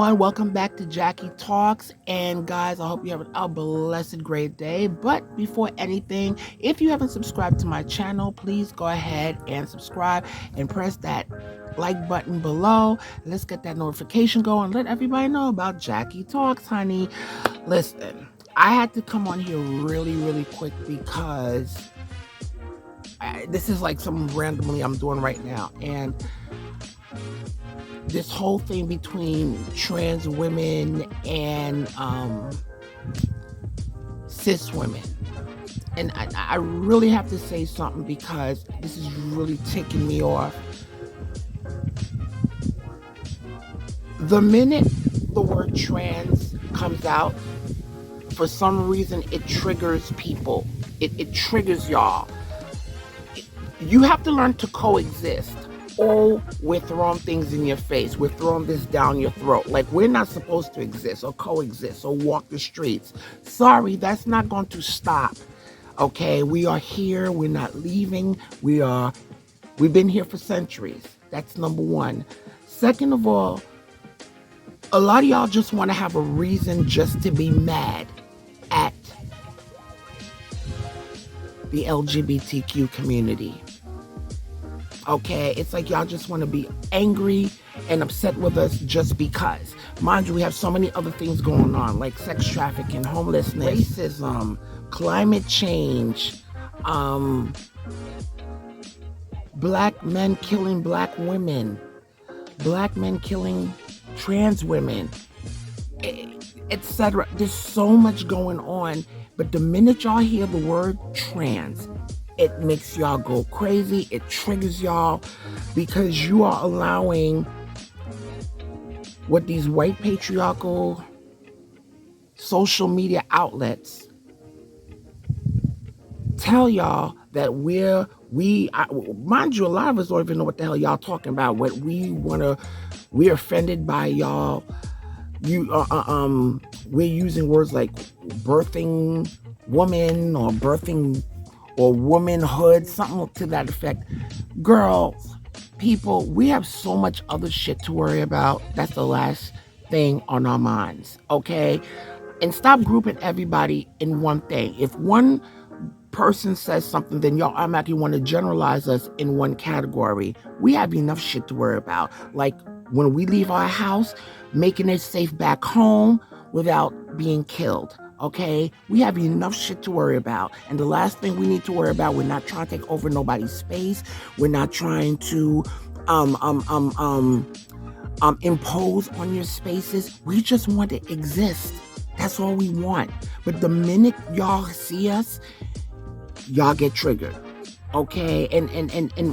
everyone. Welcome back to Jackie Talks. And guys, I hope you have a blessed, great day. But before anything, if you haven't subscribed to my channel, please go ahead and subscribe and press that like button below. Let's get that notification going. Let everybody know about Jackie Talks, honey. Listen, I had to come on here really quick because this is like something randomly I'm doing right now. And this whole thing between trans women and cis women. And I really have to say something because this is really ticking me off. The minute the word trans comes out, for some reason it triggers people. It triggers y'all. You have to learn to coexist. Oh, we're throwing things in your face. We're throwing this down your throat. Like we're not supposed to exist or coexist or walk the streets. Sorry, that's not going to stop. Okay, we are here. We're not leaving. We've been here for centuries. That's number one. Second of all, a lot of y'all just want to have a reason just to be mad at the LGBTQ community. Okay, it's like y'all just want to be angry and upset with us just because. Mind you, we have so many other things going on, like sex trafficking, homelessness, racism, climate change, black men killing black women, black men killing trans women, etc. There's so much going on, but the minute y'all hear the word trans, it makes y'all go crazy. It triggers y'all because you are allowing what these white patriarchal social media outlets tell y'all that mind you, a lot of us don't even know what the hell y'all talking about. What we're offended by y'all. We're using words like birthing woman or birthing or womanhood, something to that effect. Girls, people, we have so much other shit to worry about. That's the last thing on our minds, okay? And stop grouping everybody in one thing. If one person says something, then y'all automatically want to generalize us in one category. We have enough shit to worry about. Like when we leave our house, making it safe back home without being killed. Okay, we have enough shit to worry about. And the last thing we need to worry about, we're not trying to take over nobody's space. We're not trying to impose on your spaces. We just want to exist. That's all we want. But the minute y'all see us, y'all get triggered. Okay, and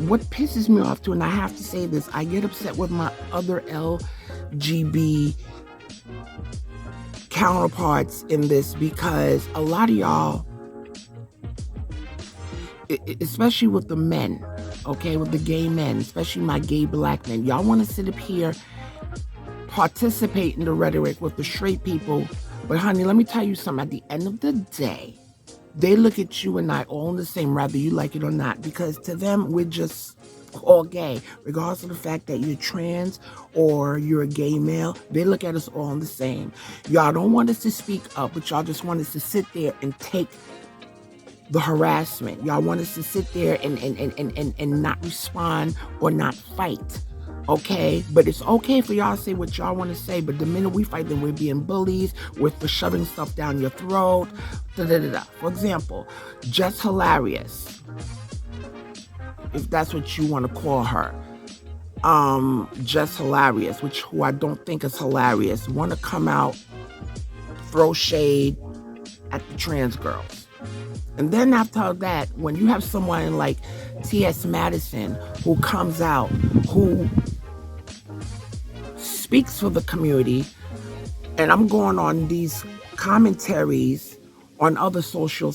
what pisses me off too, and I have to say this, I get upset with my other LGB counterparts in this because a lot of y'all, especially with the men, okay, with the gay men, especially my gay black men, y'all want to sit up here, participate in the rhetoric with the straight people. But honey, let me tell you something. At the end of the day, they look at you and I all the same, whether you like it or not, because to them, we're just all gay, regardless of the fact that you're trans or you're a gay male. They look at us all the same. Y'all don't want us to speak up, but y'all just want us to sit there and take the harassment. Y'all want us to sit there and not respond or not fight. Okay, but it's okay for y'all to say what y'all want to say, but the minute we fight, then we're being bullies, we're for shoving stuff down your throat, For example, Just Hilarious, if that's what you want to call her, Just Hilarious, who I don't think is hilarious, want to come out, throw shade at the trans girls. And then after that, when you have someone like T.S. Madison who comes out, who speaks for the community, and I'm going on these commentaries on other social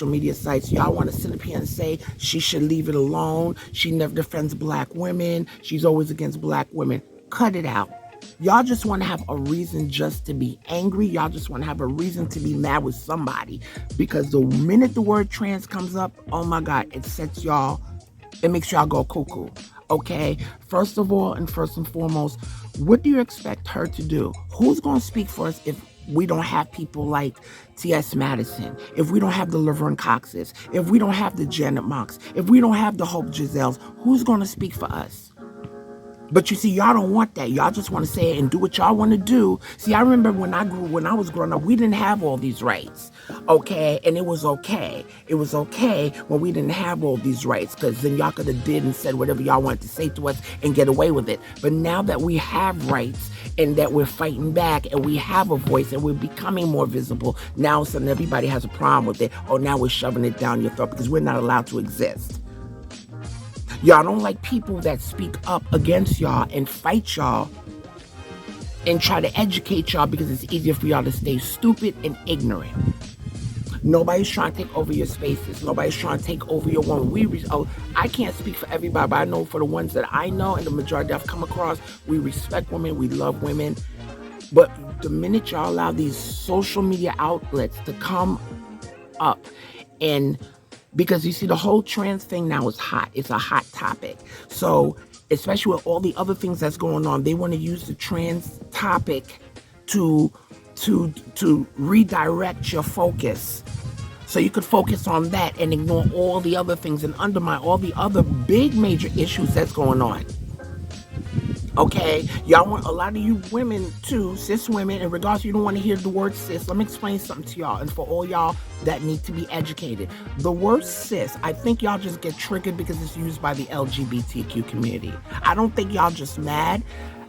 media sites, y'all want to sit up here and say she should leave it alone. She never defends black women. She's always against black women. Cut it out. Y'all just want to have a reason just to be angry. Y'all just want to have a reason to be mad with somebody. Because the minute the word trans comes up, oh my God, it makes y'all go cuckoo. Okay? First of all and first and foremost, What do you expect her to do? Who's going to speak for us if we don't have people like T.S. Madison, if we don't have the Laverne Coxes, if we don't have the Janet Mocks, if we don't have the Hope Giselles, who's going to speak for us? But you see, y'all don't want that. Y'all just want to say it and do what y'all want to do. See, I remember when I was growing up, we didn't have all these rights, okay? And it was okay. It was okay when we didn't have all these rights, because then y'all could have did and said whatever y'all wanted to say to us and get away with it. But now that we have rights and that we're fighting back and we have a voice and we're becoming more visible, now suddenly everybody has a problem with it. Oh, now we're shoving it down your throat because we're not allowed to exist. Y'all don't like people that speak up against y'all and fight y'all and try to educate y'all because it's easier for y'all to stay stupid and ignorant. Nobody's trying to take over your spaces. Nobody's trying to take over your woman. I can't speak for everybody, but I know for the ones that I know and the majority I've come across, we respect women, we love women. But the minute y'all allow these social media outlets to come up and because you see, the whole trans thing now is hot. It's a hot topic. So, especially with all the other things that's going on, they want to use the trans topic to redirect your focus. So you could focus on that and ignore all the other things and undermine all the other big major issues that's going on. Okay, y'all want a lot of you women too, cis women, in regards to you don't want to hear the word cis. Let me explain something to y'all, and for all y'all that need to be educated. The word cis, I think y'all just get triggered because it's used by the LGBTQ community. I don't think y'all just mad.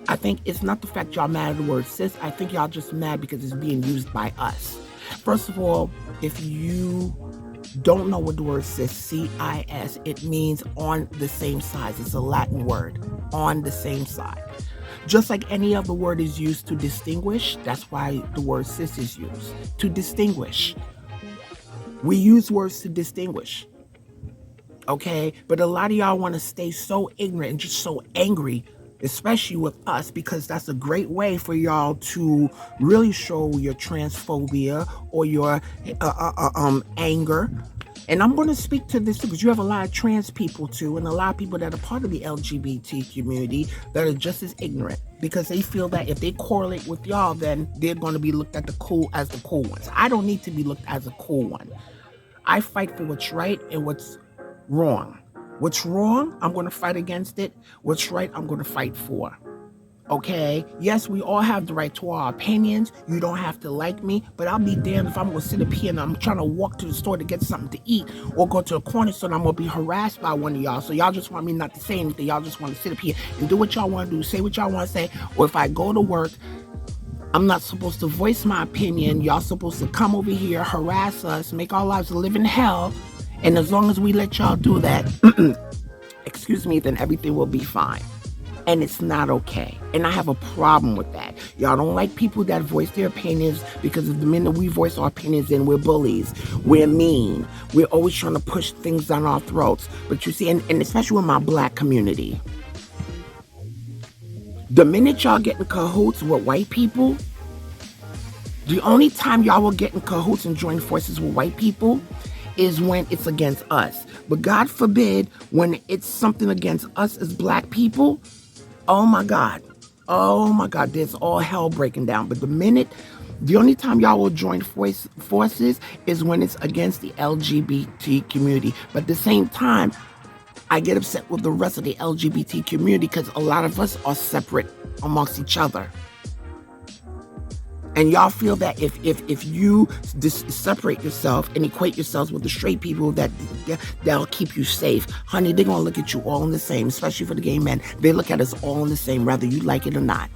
I think it's not the fact y'all mad at the word cis. I think y'all just mad because it's being used by us. First of all, if you don't know what the word cis, C-I-S, it means on the same side. It's a Latin word, on the same side. Just like any other word is used to distinguish, that's why the word cis is used, to distinguish. We use words to distinguish, okay? But a lot of y'all want to stay so ignorant and just so angry, especially with us, because that's a great way for y'all to really show your transphobia or your anger. And I'm going to speak to this because you have a lot of trans people too, and a lot of people that are part of the LGBT community that are just as ignorant because they feel that if they correlate with y'all, then they're going to be looked at as the cool ones. I don't need to be looked as a cool one. I fight for what's right and what's wrong. What's wrong, I'm going to fight against it. What's right, I'm going to fight for. Okay? Yes, we all have the right to our opinions. You don't have to like me, but I'll be damned if I'm going to sit up here and I'm trying to walk to the store to get something to eat or go to a corner store and I'm going to be harassed by one of y'all. So y'all just want me not to say anything. Y'all just want to sit up here and do what y'all want to do, say what y'all want to say. Or if I go to work, I'm not supposed to voice my opinion. Y'all supposed to come over here, harass us, make our lives live in hell. And as long as we let y'all do that, excuse me, then everything will be fine. And it's not okay. And I have a problem with that. Y'all don't like people that voice their opinions because of the minute we voice our opinions, then we're bullies. We're mean. We're always trying to push things down our throats. But you see, and especially with my black community, the minute y'all get in cahoots with white people, the only time y'all will get in cahoots and join forces with white people is when it's against us. But God forbid, when it's something against us as black people, oh my God, there's all hell breaking down. But the only time y'all will join forces is when it's against the LGBT community. But at the same time, I get upset with the rest of the LGBT community because a lot of us are separate amongst each other. And y'all feel that if you separate yourself and equate yourselves with the straight people, that'll keep you safe. Honey, they're going to look at you all in the same, especially for the gay men. They look at us all in the same, whether you like it or not.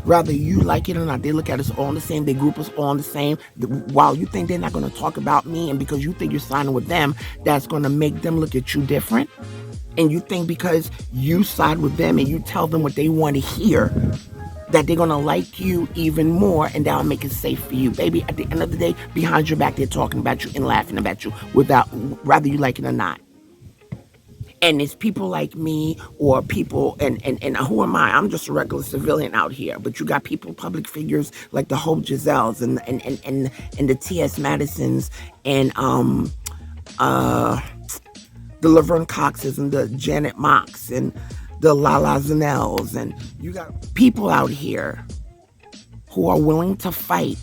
Whether you like it or not, they look at us all the same. They group us all the same. While you think they're not going to talk about me, and because you think you're siding with them, that's going to make them look at you different. And you think because you side with them and you tell them what they want to hear, that they're going to like you even more, and that'll make it safe for you. Baby, at the end of the day, behind your back, they're talking about you and laughing about you whether you like it or not. And it's people like me or people, and who am I? I'm just a regular civilian out here. But you got people, public figures like the Hope Giselles and the T.S. Madisons and the Laverne Coxes and the Janet Mocks and the Lala Zanels, and you got people out here who are willing to fight.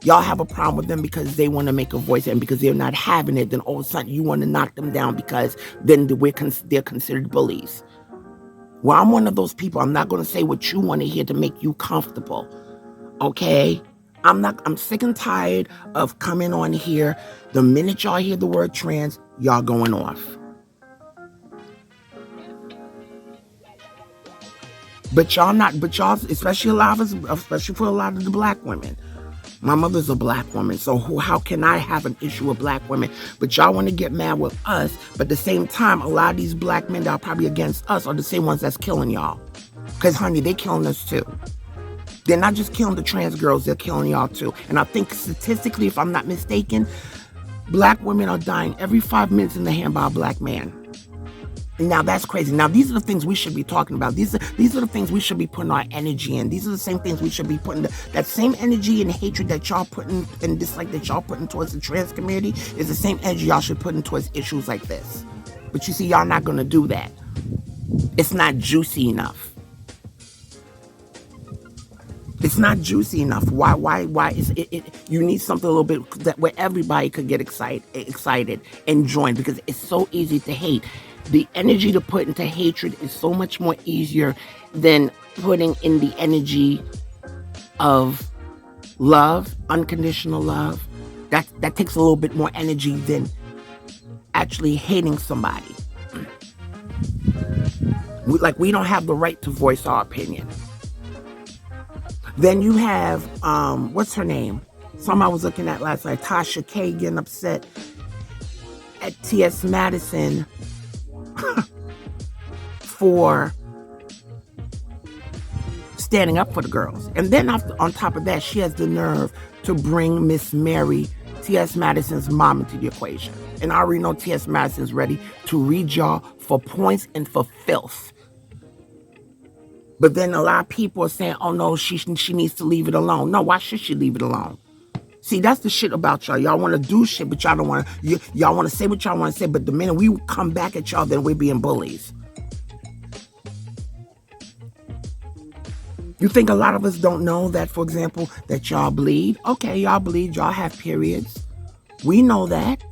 Y'all have a problem with them because they want to make a voice, and because they're not having it, then all of a sudden you want to knock them down because then they're considered bullies. Well, I'm one of those people. I'm not going to say what you want to hear to make you comfortable. Okay? I'm sick and tired of coming on here. The minute y'all hear the word trans, y'all going off. But y'all, especially for a lot of the black women. My mother's a black woman, so how can I have an issue with black women? But y'all want to get mad with us, but at the same time, a lot of these black men that are probably against us are the same ones that's killing y'all. Because, honey, they killing us too. They're not just killing the trans girls, they're killing y'all too. And I think statistically, if I'm not mistaken, black women are dying every 5 minutes in the hand by a black man. Now that's crazy. Now these are the things we should be talking about. These are the things we should be putting our energy in. These are the same things we should be putting. That same energy and hatred that y'all putting and dislike that y'all putting towards the trans community is the same energy y'all should put in towards issues like this. But you see, y'all not gonna do that. It's not juicy enough. It's not juicy enough. Why is it? You need something a little bit that where everybody could get excited and join, because it's so easy to hate. The energy to put into hatred is so much more easier than putting in the energy of love, unconditional love. That takes a little bit more energy than actually hating somebody. We don't have the right to voice our opinion. Then you have, what's her name? Some I was looking at last night, Tasha K getting upset at T.S. Madison for standing up for the girls. And then on top of that, she has the nerve to bring Miss Mary, T.S. Madison's mom, into the equation. And I already know T.S. Madison's ready to read y'all for points and for filth. But then a lot of people are saying, oh no, she needs to leave it alone. No, why should she leave it alone? See, that's the shit about y'all. Y'all want to do shit, but y'all don't want to. Y'all want to say what y'all want to say, but the minute we come back at y'all, then we're being bullies. You think a lot of us don't know that, for example, that y'all bleed? Okay, y'all bleed. Y'all have periods. We know that.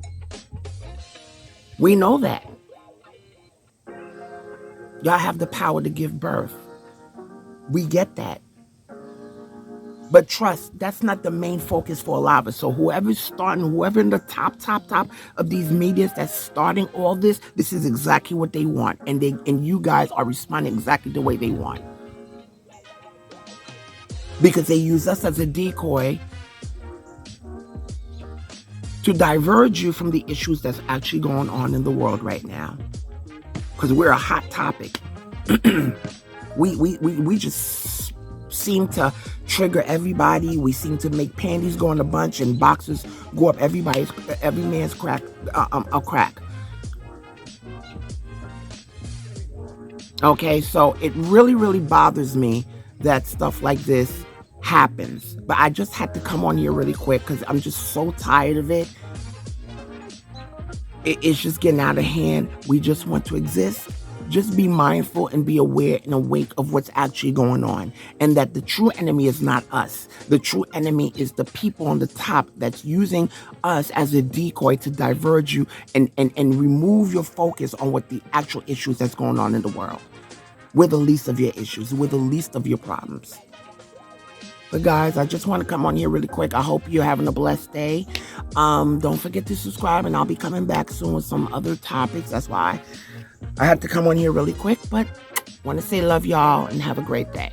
We know that. Y'all have the power to give birth. We get that. But trust, that's not the main focus for a lot of us. So whoever in the top of these medias that's starting all this is exactly what they want. And you guys are responding exactly the way they want. Because they use us as a decoy to diverge you from the issues that's actually going on in the world right now. Because we're a hot topic. We just seem to trigger everybody. We seem to make panties go in a bunch and boxes go up every man's crack. Okay, so it really bothers me that stuff like this happens. But I just had to come on here really quick because I'm just so tired of it. It's just getting out of hand. We just want to exist. Just be mindful and be aware and awake of what's actually going on. And that the true enemy is not us. The true enemy is the people on the top that's using us as a decoy to diverge you and remove your focus on what the actual issues that's going on in the world. We're the least of your issues. We're the least of your problems. But guys, I just want to come on here really quick. I hope you're having a blessed day. Don't forget to subscribe, and I'll be coming back soon with some other topics. That's why I had to come on here really quick, but want to say love y'all and have a great day.